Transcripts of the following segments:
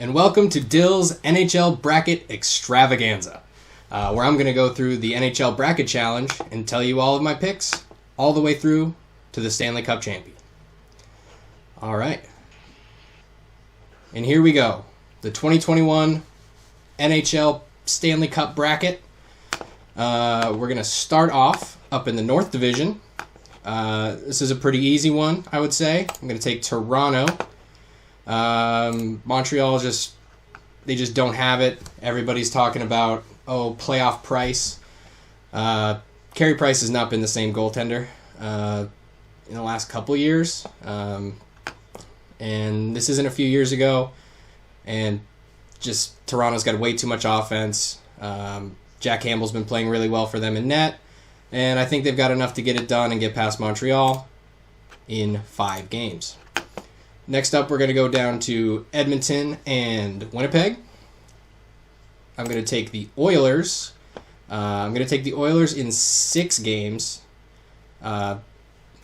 and welcome to Dill's NHL Bracket Extravaganza, where I'm going to go through the NHL Bracket Challenge and tell you all of my picks, all the way through to the Stanley Cup champion. All right. And here we go. The 2021 NHL Stanley Cup Bracket. We're going to start off up in the North Division. This is a pretty easy one, I would say. I'm going to take Toronto. Montreal they just don't have it. Everybody's talking about, playoff Price. Carey Price has not been the same goaltender in the last couple years. And this isn't a few years ago. And just Toronto's got way too much offense. Jack Campbell's been playing really well for them in net. And I think they've got enough to get it done and get past Montreal in 5 games. Next up, we're going to go down to Edmonton and Winnipeg. I'm going to take the Oilers. I'm going to take the Oilers in 6 games. I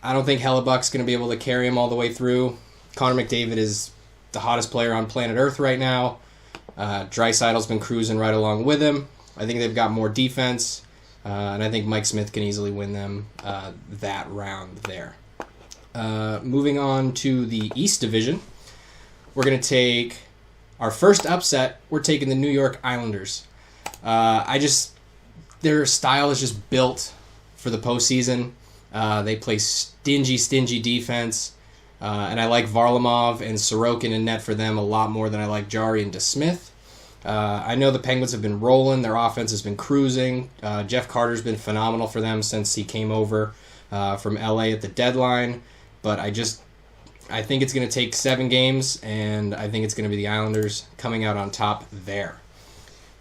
don't think Hellebuck's going to be able to carry him all the way through. Connor McDavid is the hottest player on planet Earth right now. Draisaitl's been cruising right along with him. I think they've got more defense. And I think Mike Smith can easily win them that round there. Moving on to the East Division, we're going to take our first upset. We're taking the New York Islanders. Their style is just built for the postseason. They play stingy defense. And I like Varlamov and Sorokin in net for them a lot more than I like Jarry and DeSmith. I know the Penguins have been rolling. Their offense has been cruising. Jeff Carter's been phenomenal for them since he came over from LA at the deadline. But I think it's going to take 7 games, and I think it's going to be the Islanders coming out on top there.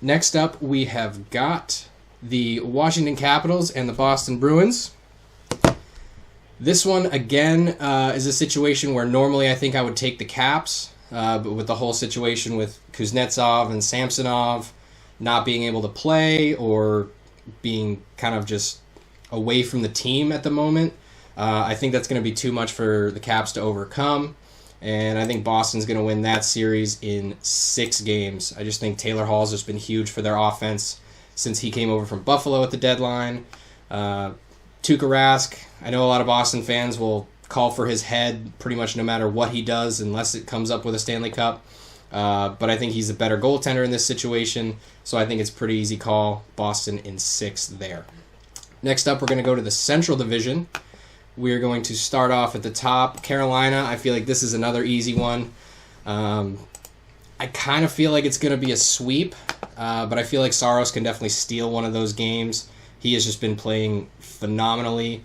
Next up, we have got the Washington Capitals and the Boston Bruins. This one, again, is a situation where normally I think I would take the Caps, but with the whole situation with Kuznetsov and Samsonov not being able to play or being kind of just away from the team at the moment, I think that's going to be too much for the Caps to overcome, and I think Boston's going to win that series in 6 games. I just think Taylor Hall's just been huge for their offense since he came over from Buffalo at the deadline. Tuukka Rask, I know a lot of Boston fans will call for his head pretty much no matter what he does unless it comes up with a Stanley Cup, but I think he's a better goaltender in this situation, so I think it's a pretty easy call. Boston in 6 there. Next up, we're going to go to the Central Division. We're going to start off at the top. Carolina, I feel like this is another easy one. I kind of feel like it's going to be a sweep, but I feel like Saros can definitely steal one of those games. He has just been playing phenomenally.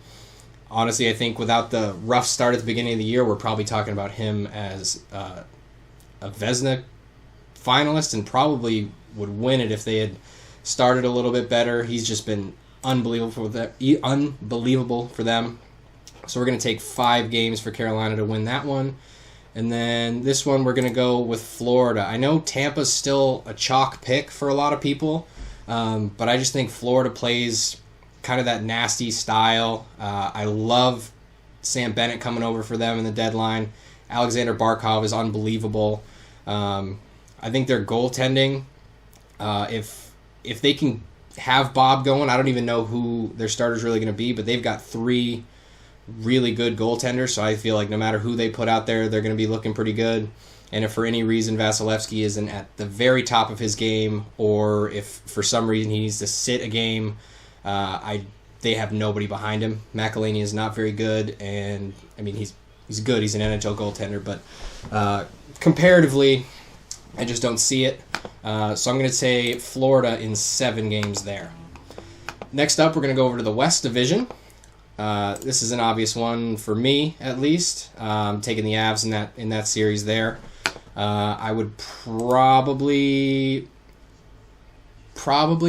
Honestly, I think without the rough start at the beginning of the year, we're probably talking about him as a Vezina finalist and probably would win it if they had started a little bit better. He's just been unbelievable for them. So we're going to take 5 games for Carolina to win that one. And then this one we're going to go with Florida. I know Tampa's still a chalk pick for a lot of people, but I just think Florida plays kind of that nasty style. I love Sam Bennett coming over for them in the deadline. Alexander Barkov is unbelievable. I think their goaltending, if they can have Bob going, I don't even know who their starter's really going to be, but they've got 3 really good goaltenders, so I feel like no matter who they put out there, they're going to be looking pretty good. And if for any reason Vasilevsky isn't at the very top of his game, or if for some reason he needs to sit a game, they have nobody behind him. McElhinney is not very good, and I mean he's good. He's an NHL goaltender, but comparatively, I just don't see it. So I'm going to say Florida in 7 games there. Next up, we're going to go over to the West Division. This is an obvious one for me, at least. Taking the Avs in that series there. I would probably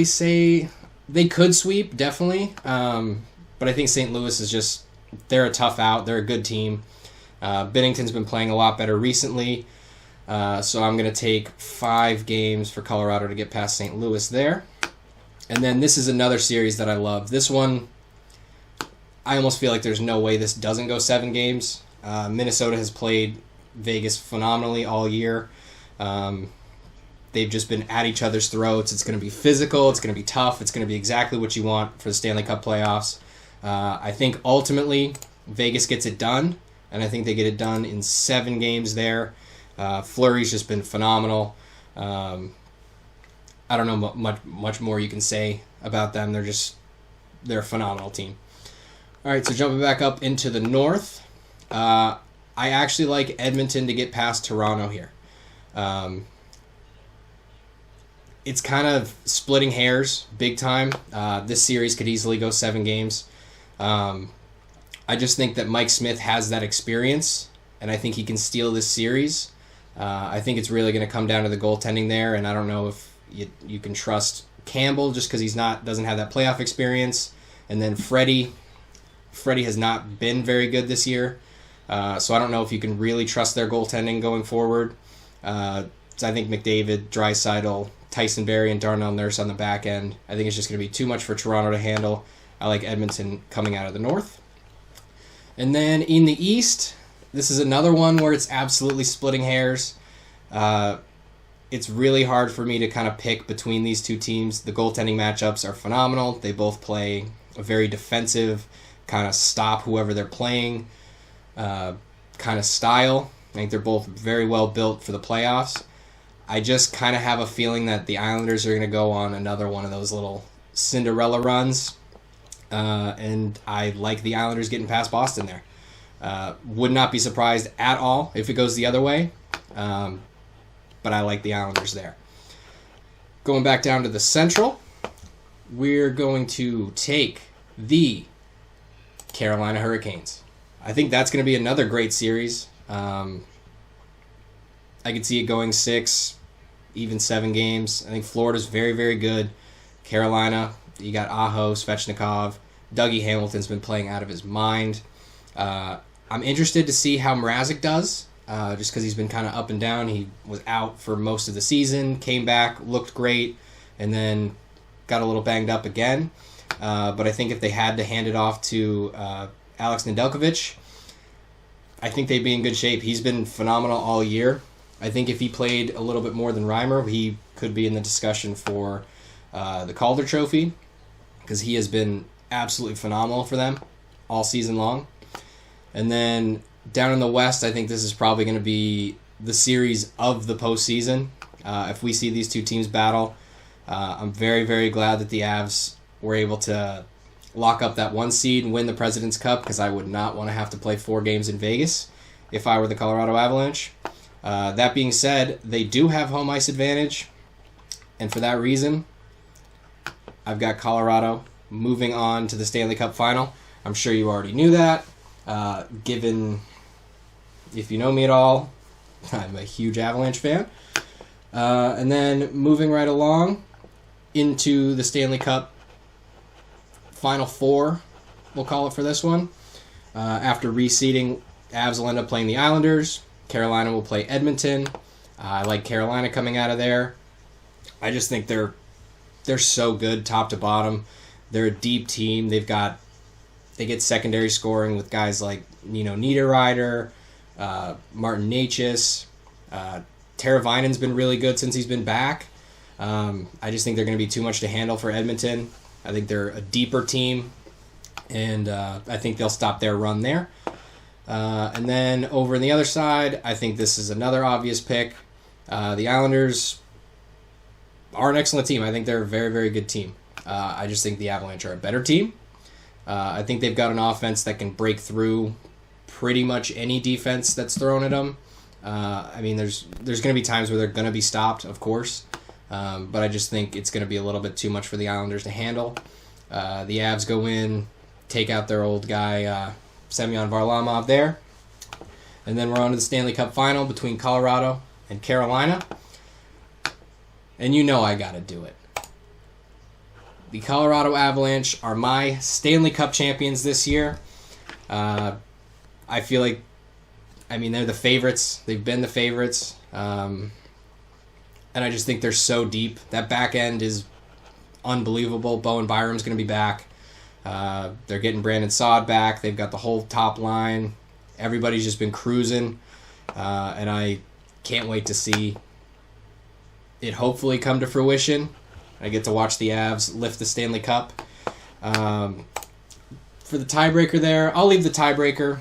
say they could sweep, definitely. But I think St. Louis they're a tough out. They're a good team. Binnington's been playing a lot better recently. So I'm going to take 5 games for Colorado to get past St. Louis there. And then this is another series that I love. This one, I almost feel like there's no way this doesn't go 7 games. Minnesota has played Vegas phenomenally all year. They've just been at each other's throats. It's going to be physical. It's going to be tough. It's going to be exactly what you want for the Stanley Cup playoffs. I think ultimately Vegas gets it done, and I think they get it done in 7 games there. Fleury's just been phenomenal. I don't know much more you can say about them. They're a phenomenal team. All right, so jumping back up into the North, I actually like Edmonton to get past Toronto here. It's kind of splitting hairs big time. This series could easily go 7 games. I just think that Mike Smith has that experience, and I think he can steal this series. I think it's really going to come down to the goaltending there, and I don't know if you can trust Campbell just because doesn't have that playoff experience. And then Freddie has not been very good this year, so I don't know if you can really trust their goaltending going forward. So I think McDavid, Draisaitl, Tyson Barrie, and Darnell Nurse on the back end. I think it's just going to be too much for Toronto to handle. I like Edmonton coming out of the North. And then in the East, this is another one where it's absolutely splitting hairs. It's really hard for me to kind of pick between these two teams. The goaltending matchups are phenomenal. They both play a very defensive, kind of stop whoever they're playing kind of style. I think they're both very well built for the playoffs. I just kind of have a feeling that the Islanders are going to go on another one of those little Cinderella runs. And I like the Islanders getting past Boston there. Would not be surprised at all if it goes the other way. But I like the Islanders there. Going back down to the Central, we're going to take the Carolina Hurricanes. I think that's going to be another great series. I could see it going 6, even 7 games. I think Florida's very, very good. Carolina, you got Aho, Svechnikov. Dougie Hamilton's been playing out of his mind. I'm interested to see how Mrazek does, just because he's been kind of up and down. He was out for most of the season, came back, looked great, and then got a little banged up again. But I think if they had to hand it off to Alex Nedeljkovic, I think they'd be in good shape. He's been phenomenal all year. I think if he played a little bit more than Reimer, he could be in the discussion for the Calder Trophy, because he has been absolutely phenomenal for them all season long. And then down in the West, I think this is probably going to be the series of the postseason. If we see these two teams battle, I'm very, very glad that the Avs were able to lock up that 1 seed and win the President's Cup, because I would not want to have to play 4 games in Vegas if I were the Colorado Avalanche. That being said, they do have home ice advantage, and for that reason, I've got Colorado moving on to the Stanley Cup Final. I'm sure you already knew that, given, if you know me at all, I'm a huge Avalanche fan. And then moving right along into the Stanley Cup Final 4, we'll call it for this one. After reseeding, Avs will end up playing the Islanders. Carolina will play Edmonton. I like Carolina coming out of there. I just think they're so good top to bottom. They're a deep team. They get secondary scoring with guys like Niederreiter, Martin Necas. Teravainen's been really good since he's been back. I just think they're going to be too much to handle for Edmonton. I think they're a deeper team, and I think they'll stop their run there. And then over on the other side, I think this is another obvious pick. The Islanders are an excellent team. I think they're a very, very good team. I just think the Avalanche are a better team. I think they've got an offense that can break through pretty much any defense that's thrown at them. There's going to be times where they're going to be stopped, of course. But I just think it's going to be a little bit too much for the Islanders to handle. The Avs go in, take out their old guy, Semyon Varlamov there. And then we're on to the Stanley Cup Final between Colorado and Carolina. And I got to do it. The Colorado Avalanche are my Stanley Cup champions this year. I feel like, they're the favorites. They've been the favorites. And I just think they're so deep. That back end is unbelievable. Bowen Byram's going to be back. They're getting Brandon Saad back. They've got the whole top line. Everybody's just been cruising. And I can't wait to see it hopefully come to fruition. I get to watch the Avs lift the Stanley Cup. For the tiebreaker there, I'll leave the tiebreaker.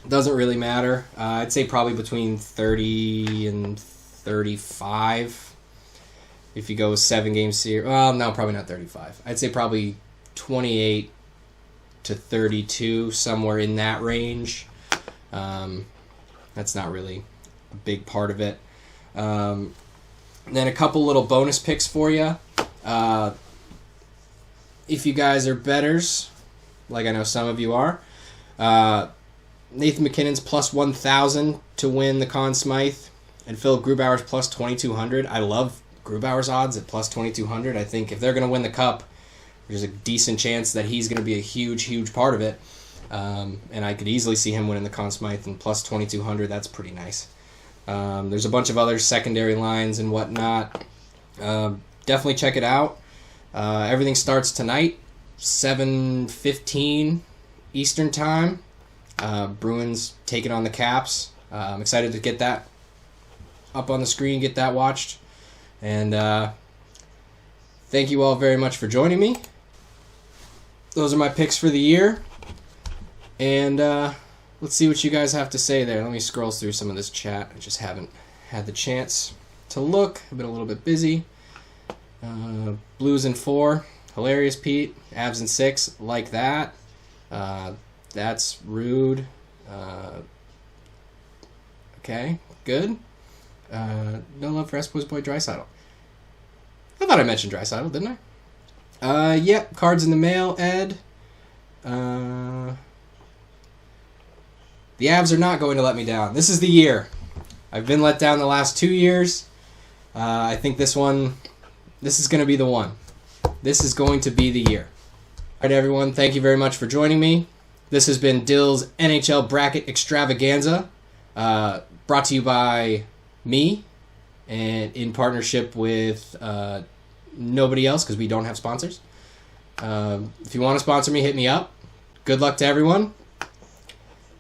Doesn't really matter. I'd say probably between 30 and 35. If you go 7-game series. Well, no, probably not 35. I'd say probably 28 to 32, somewhere in that range. That's not really a big part of it. And then a couple little bonus picks for you. If you guys are bettors, like I know some of you are, Nathan MacKinnon's plus 1,000 to win the Conn Smythe, and Phil Grubauer's plus 2,200. I love Grubauer's odds at plus 2,200. I think if they're going to win the Cup, there's a decent chance that he's going to be a huge, huge part of it. And I could easily see him winning the Conn Smythe, and plus 2,200, that's pretty nice. There's a bunch of other secondary lines and whatnot. Definitely check it out. Everything starts tonight, 7:15 Eastern Time. Bruins taking on the Caps. I'm excited to get that up on the screen, get that watched. And thank you all very much for joining me. Those are my picks for the year. And let's see what you guys have to say there. Let me scroll through some of this chat. I just haven't had the chance to look. I've been a little bit busy. Blues in 4. Hilarious, Pete. Avs in 6. Like that. That's rude. Okay, good. No love for Espo's boy Draisaitl. I thought I mentioned Draisaitl, didn't I? Yep, cards in the mail, Ed. The Avs are not going to let me down. This is the year. I've been let down the last 2 years. I think this is going to be the one. This is going to be the year. All right, everyone, thank you very much for joining me. This has been Dill's NHL Bracket Extravaganza, brought to you by me and in partnership with nobody else because we don't have sponsors. If you want to sponsor me, hit me up. Good luck to everyone,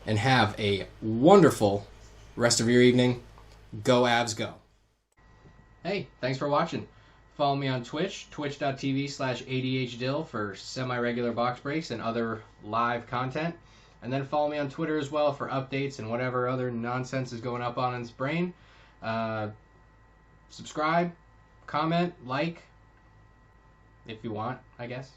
and have a wonderful rest of your evening. Go Avs, go. Hey, thanks for watching. Follow me on Twitch, twitch.tv/ADHDill for semi-regular box breaks and other live content. And then follow me on Twitter as well for updates and whatever other nonsense is going up on his brain. Subscribe, comment, like, if you want, I guess.